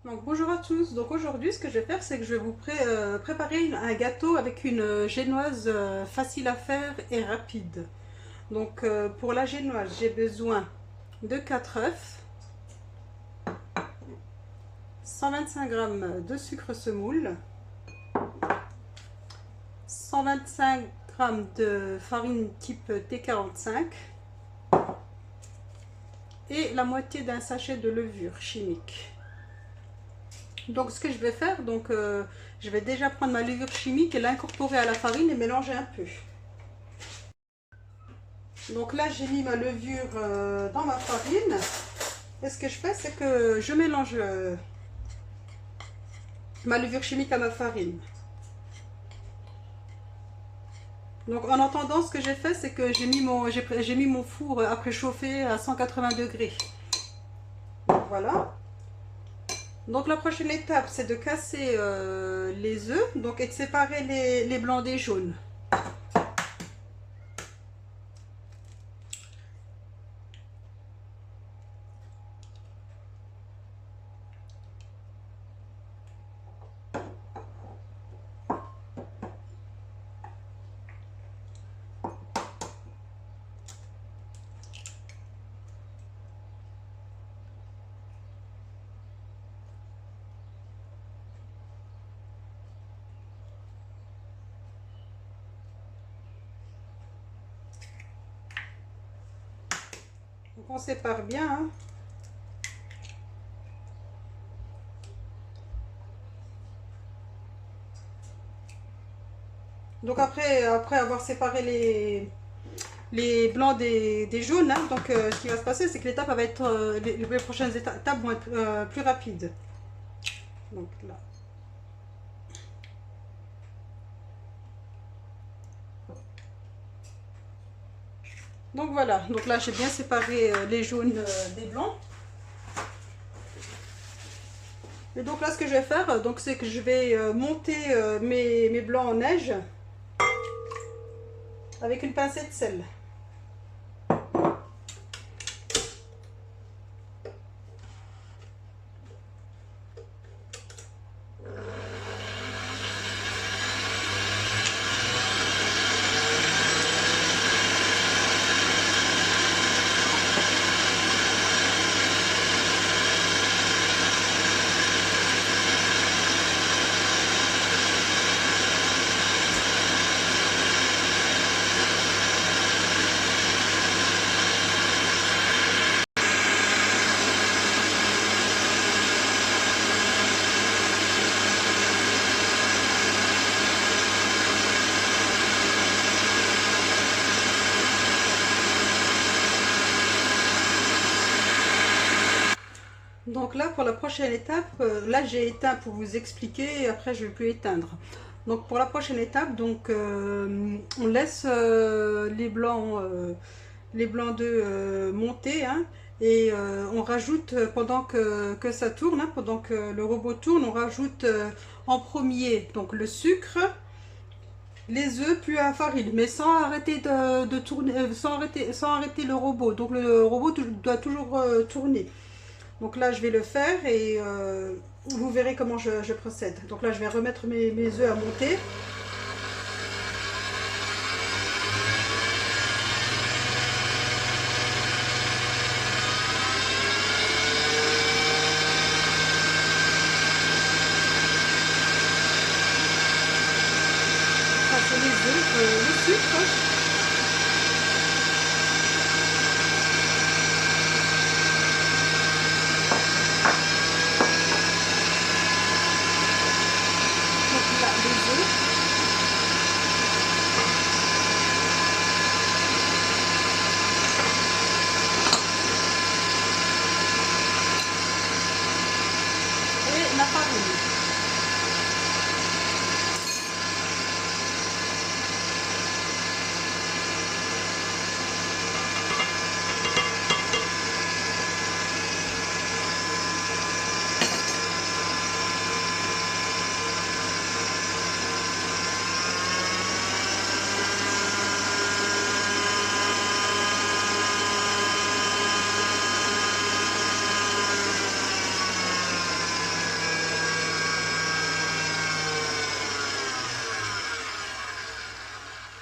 Donc bonjour à tous, donc aujourd'hui ce que je vais faire c'est que je vais vous préparer un gâteau avec une génoise facile à faire et rapide. Donc pour la génoise j'ai besoin de 4 œufs, 125 g de sucre semoule, 125 g de farine type T45 et la moitié d'un sachet de levure chimique. Donc ce que je vais faire, je vais déjà prendre ma levure chimique et l'incorporer à la farine et mélanger un peu. Donc là j'ai mis ma levure dans ma farine. Et ce que je fais c'est que je mélange ma levure chimique à ma farine. Donc en attendant, ce que j'ai fait c'est que j'ai mis mon four à préchauffer à 180 degrés. Donc voilà. Donc la prochaine étape c'est de casser les œufs et de séparer les blancs des jaunes. Donc on sépare bien, hein. Donc après avoir séparé les blancs des jaunes, hein, ce qui va se passer, c'est que l'étape va être, les prochaines étapes vont être plus rapides. Donc là. Donc voilà, donc là j'ai bien séparé les jaunes des blancs. Et donc là ce que je vais faire, c'est que je vais monter mes blancs en neige avec une pincée de sel. Donc là, pour la prochaine étape, là j'ai éteint pour vous expliquer, et après je vais plus éteindre. Donc pour la prochaine étape, on laisse les blancs d'œufs monter, hein, et on rajoute pendant que ça tourne, hein, pendant que le robot tourne, on rajoute en premier donc le sucre, les œufs puis la farine, mais sans arrêter de tourner, sans arrêter le robot. Donc le robot doit toujours tourner. Donc là, je vais le faire et vous verrez comment je procède. Donc là, je vais remettre mes œufs à monter. Ça, c'est les œufs, le sucre. Donc là, les œufs. Et la farine.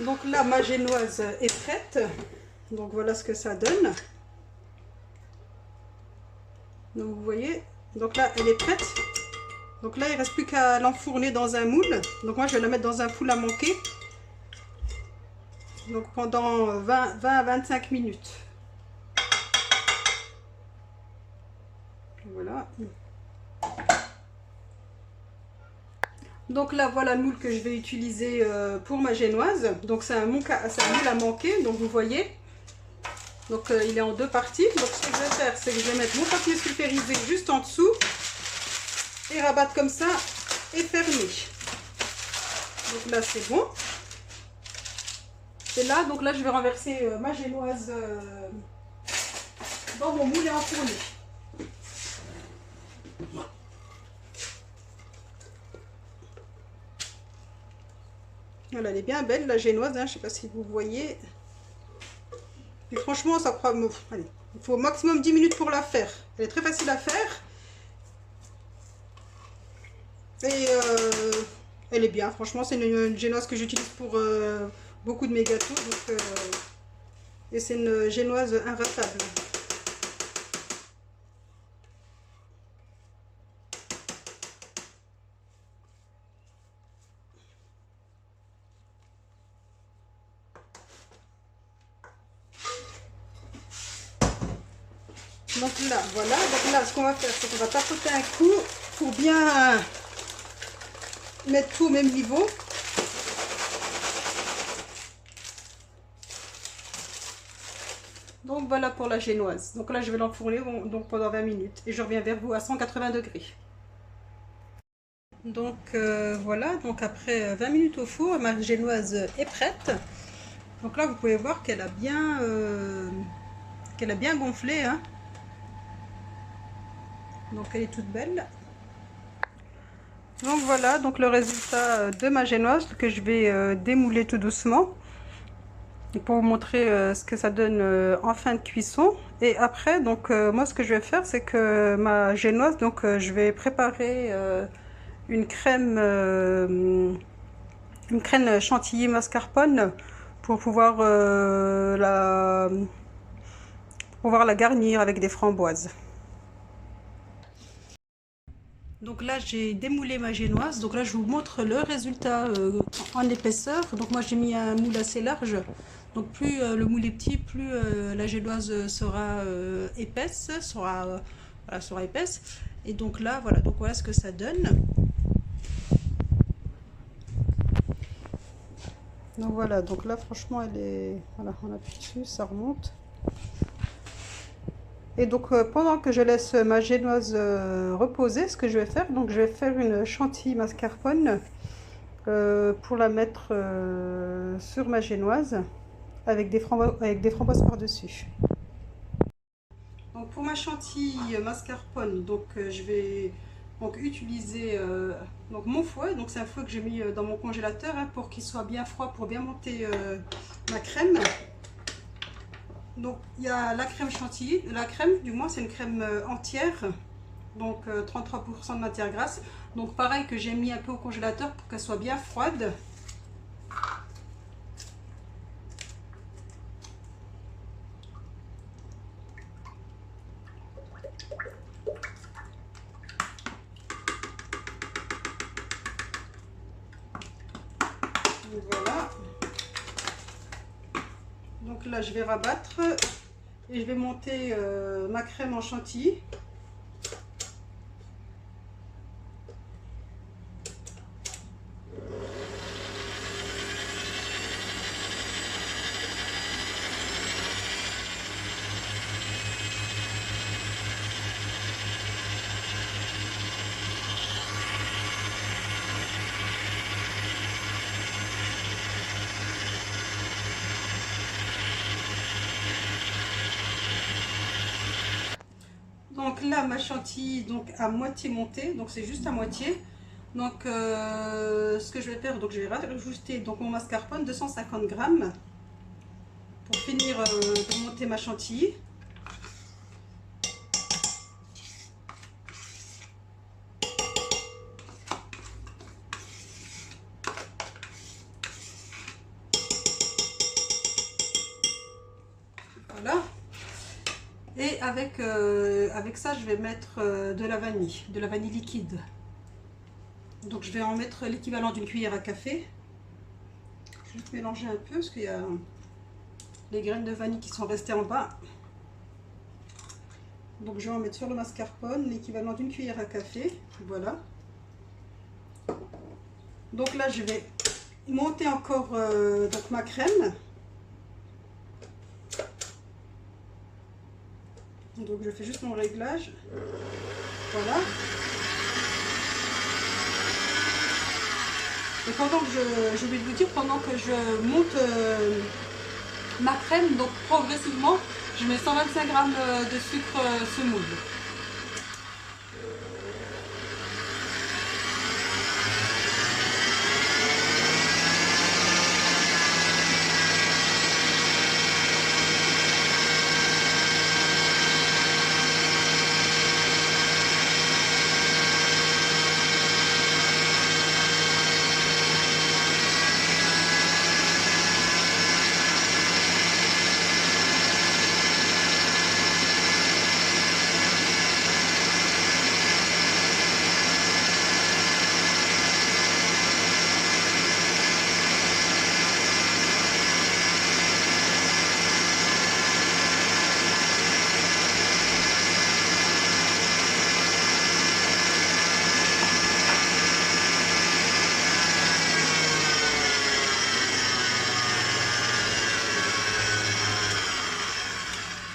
Donc là, ma génoise est prête. Donc voilà ce que ça donne. Donc vous voyez, donc là elle est prête. Donc là il ne reste plus qu'à l'enfourner dans un moule. Donc moi je vais la mettre dans un four à manquer. Donc pendant 20 à 25 minutes. Voilà. Donc là voilà le moule que je vais utiliser pour ma génoise. Donc c'est un moule à manquer, donc vous voyez. Donc il est en deux parties. Donc ce que je vais faire, c'est que je vais mettre mon papier sulfurisé juste en dessous et rabattre comme ça et fermer. Donc là c'est bon. Et là, donc là je vais renverser ma génoise dans mon moule et enfourner. Voilà, elle est bien belle la génoise, hein, je ne sais pas si vous voyez. Et franchement, ça prend... Allez, il faut au maximum 10 minutes pour la faire. Elle est très facile à faire. Et elle est bien, franchement, c'est une génoise que j'utilise pour beaucoup de mes gâteaux. Donc, et c'est une génoise inratable. Donc là, voilà. Donc là, ce qu'on va faire, c'est qu'on va tapoter un coup pour bien mettre tout au même niveau. Donc voilà pour la génoise. Donc là, je vais l'enfourner donc pendant 20 minutes. Et je reviens vers vous à 180 degrés. Donc voilà, donc après 20 minutes au four, ma génoise est prête. Donc là, vous pouvez voir qu'elle a bien gonflé, hein. Donc elle est toute belle. Donc voilà, donc le résultat de ma génoise que je vais démouler tout doucement pour vous montrer ce que ça donne en fin de cuisson. Et après, donc moi ce que je vais faire, c'est que ma génoise, donc je vais préparer une crème chantilly mascarpone pour pouvoir la garnir avec des framboises. Donc là j'ai démoulé ma génoise, donc là je vous montre le résultat en épaisseur. Donc moi j'ai mis un moule assez large, donc plus le moule est petit, plus la génoise sera épaisse, sera épaisse. Et donc là voilà, donc voilà ce que ça donne. Donc voilà, donc là franchement elle est, voilà, on appuie dessus, ça remonte. Et donc pendant que je laisse ma génoise reposer, ce que je vais faire, donc je vais faire une chantilly mascarpone pour la mettre sur ma génoise avec des framboises par-dessus. Donc pour ma chantilly mascarpone, donc je vais donc utiliser donc mon fouet. Donc c'est un fouet que j'ai mis dans mon congélateur hein, pour qu'il soit bien froid, pour bien monter ma crème. Donc il y a la crème chantilly, la crème du moins c'est une crème entière, donc 33% de matière grasse. Donc pareil que j'ai mis un peu au congélateur pour qu'elle soit bien froide. Donc voilà. Donc là je vais rabattre et je vais monter ma crème en chantilly. Donc là ma chantilly donc à moitié montée, donc c'est juste à moitié. Donc ce que je vais faire, donc je vais rajouter donc mon mascarpone 250 grammes pour finir de monter ma chantilly. Et avec ça, je vais mettre de la vanille liquide. Donc je vais en mettre l'équivalent d'une cuillère à café. Je vais juste mélanger un peu parce qu'il y a les graines de vanille qui sont restées en bas. Donc je vais en mettre sur le mascarpone l'équivalent d'une cuillère à café. Voilà. Donc là je vais monter encore donc ma crème. Donc je fais juste mon réglage. Voilà. Et pendant que je vais vous dire, pendant que je monte ma crème, donc progressivement, je mets 125 g de sucre semoule.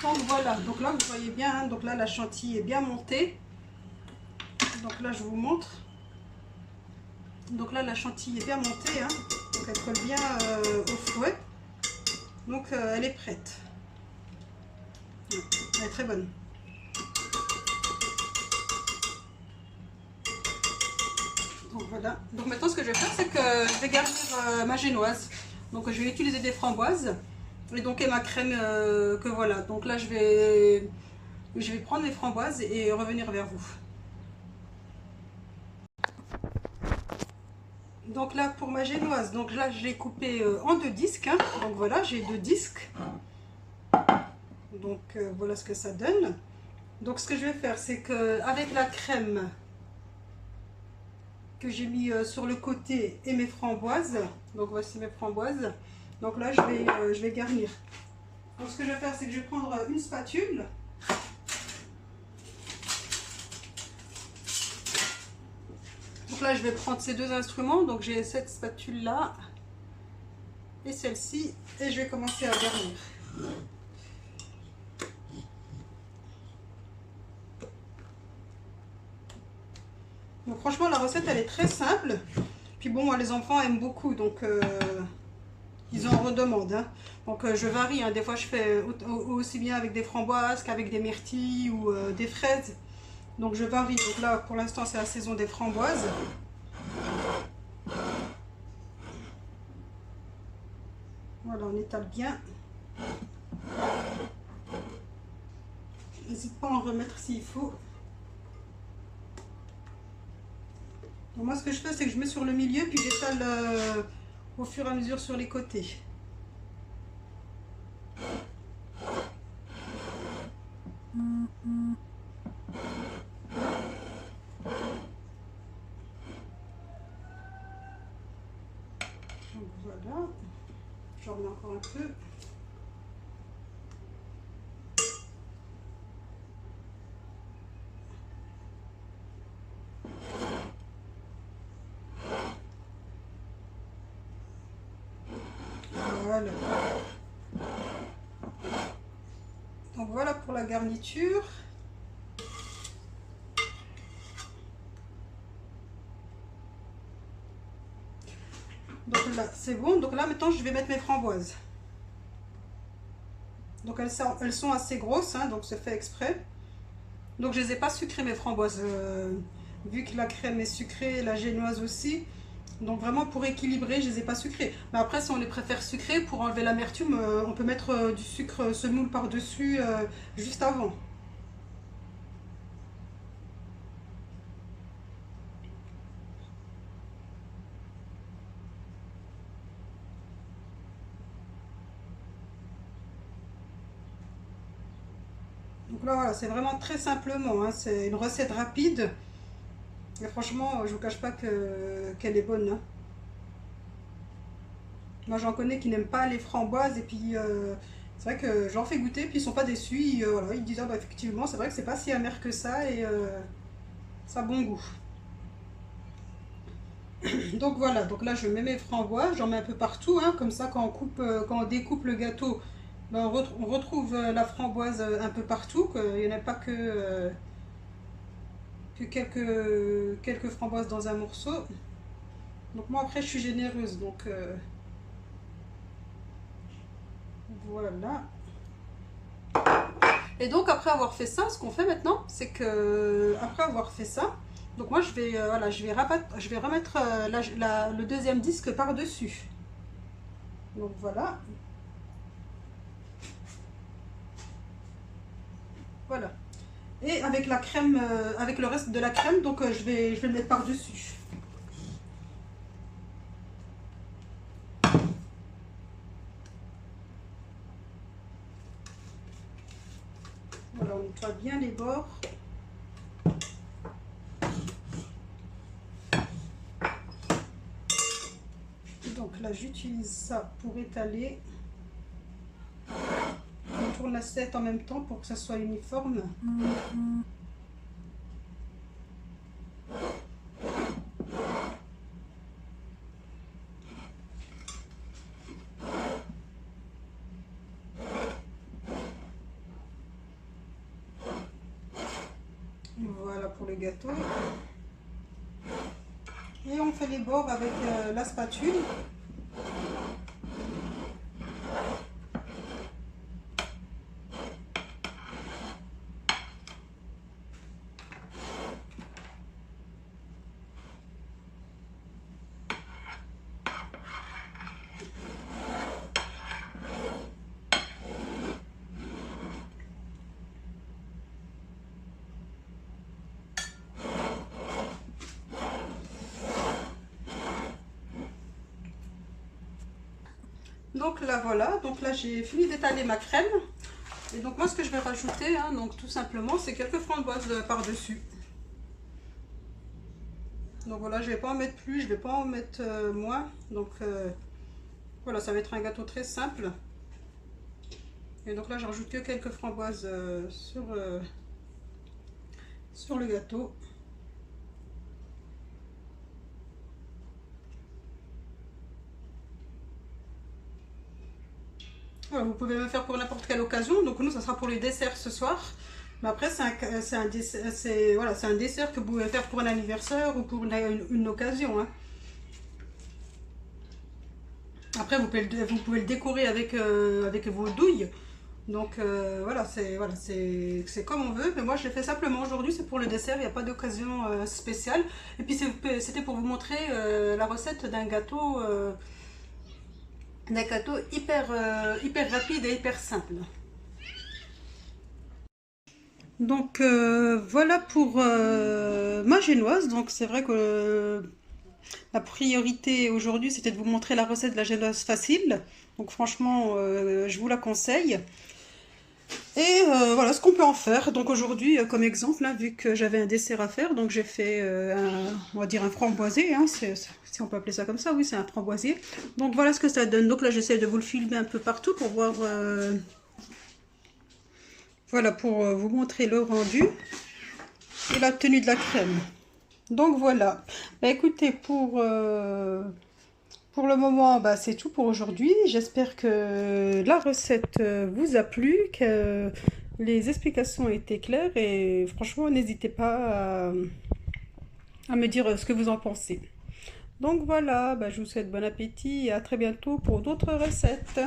Donc voilà, donc là vous voyez bien, hein, donc là la chantilly est bien montée. Donc là je vous montre. Donc là la chantilly est bien montée, hein, donc elle colle bien au fouet. Donc elle est prête. Elle est très bonne. Donc voilà. Donc maintenant ce que je vais faire c'est que je vais garnir ma génoise. Donc je vais utiliser des framboises. Et donc et ma crème que voilà. Donc là je vais prendre les framboises et revenir vers vous. Donc là pour ma génoise, donc là je l'ai coupée en 2 disques, hein. Donc voilà, j'ai 2 disques. Donc voilà ce que ça donne. Donc ce que je vais faire c'est que avec la crème que j'ai mis sur le côté et mes framboises, donc voici mes framboises. Donc là je vais garnir. Donc ce que je vais faire c'est que je vais prendre une spatule. Donc là je vais prendre ces deux instruments, donc j'ai cette spatule là et celle-ci, et je vais commencer à garnir. Donc franchement la recette elle est très simple, puis bon les enfants aiment beaucoup, donc ils en redemandent, hein. Donc je varie, hein. Des fois je fais aussi bien avec des framboises qu'avec des myrtilles ou des fraises, donc je varie. Donc là pour l'instant c'est la saison des framboises. Voilà, on étale bien. N'hésite pas à en remettre s'il faut. Donc moi ce que je fais c'est que je mets sur le milieu puis j'étale au fur et à mesure sur les côtés. Donc voilà, j'en remets encore un peu. Voilà. Donc voilà pour la garniture. Donc là c'est bon. Donc là maintenant je vais mettre mes framboises. Donc elles sont assez grosses, hein, donc c'est fait exprès. Donc je les ai pas sucrées mes framboises, vu que la crème est sucrée, la génoise aussi. Donc vraiment pour équilibrer, je les ai pas sucrées. Mais après si on les préfère sucrées, pour enlever l'amertume, on peut mettre du sucre semoule par-dessus juste avant. Donc là, voilà, c'est vraiment très simplement, hein, c'est une recette rapide. Et franchement, je vous cache pas qu'elle est bonne, hein. Moi, j'en connais qui n'aiment pas les framboises et puis c'est vrai que j'en fais goûter puis ils sont pas déçus. Voilà, ils disent ah, bah, effectivement, c'est vrai que c'est pas si amer que ça et ça a bon goût. Donc voilà, donc là je mets mes framboises, j'en mets un peu partout, hein, comme ça quand on coupe, quand on découpe le gâteau, ben, on retrouve la framboise un peu partout, qu'il n'y en a pas que quelques framboises dans un morceau. Donc moi après je suis généreuse, donc voilà. Et donc après avoir fait ça, ce qu'on fait maintenant, c'est que après avoir fait ça, donc moi je vais voilà, je vais remettre le deuxième disque par-dessus. Donc voilà. Voilà. Et avec la crème, avec le reste de la crème, donc je vais le mettre par-dessus. Voilà, on nettoie bien les bords. Donc là, j'utilise ça pour étaler. On tourne l'assiette en même temps pour que ça soit uniforme. Voilà pour le gâteau. Et on fait les bords avec la spatule. Donc là voilà, donc là j'ai fini d'étaler ma crème. Et donc moi ce que je vais rajouter, hein, donc tout simplement, c'est quelques framboises par-dessus. Donc voilà, je vais pas en mettre plus, je vais pas en mettre moins. Donc voilà, ça va être un gâteau très simple. Et donc là je rajoute que quelques framboises sur le gâteau. Voilà, vous pouvez le faire pour n'importe quelle occasion. Donc nous, ça sera pour les desserts ce soir. Mais après, c'est un dessert que vous pouvez faire pour un anniversaire ou pour une occasion, hein. Après, vous pouvez le décorer avec vos douilles. Donc voilà, c'est comme on veut. Mais moi, je l'ai fait simplement aujourd'hui. C'est pour le dessert. Il n'y a pas d'occasion spéciale. Et puis, c'était pour vous montrer la recette d'un gâteau. Hyper rapide et hyper simple. Donc voilà pour ma génoise. Donc c'est vrai que la priorité aujourd'hui c'était de vous montrer la recette de la génoise facile. Donc franchement je vous la conseille. Et voilà ce qu'on peut en faire. Donc aujourd'hui comme exemple, hein, vu que j'avais un dessert à faire, donc j'ai fait on va dire un framboisier, hein, si on peut appeler ça comme ça, oui c'est un framboisier. Donc voilà ce que ça donne. Donc là j'essaie de vous le filmer un peu partout pour voir, voilà, pour vous montrer le rendu et la tenue de la crème. Donc voilà, bah, écoutez, pour le moment, bah, c'est tout pour aujourd'hui. J'espère que la recette vous a plu, que les explications étaient claires et franchement, n'hésitez pas à me dire ce que vous en pensez. Donc voilà, bah, je vous souhaite bon appétit et à très bientôt pour d'autres recettes.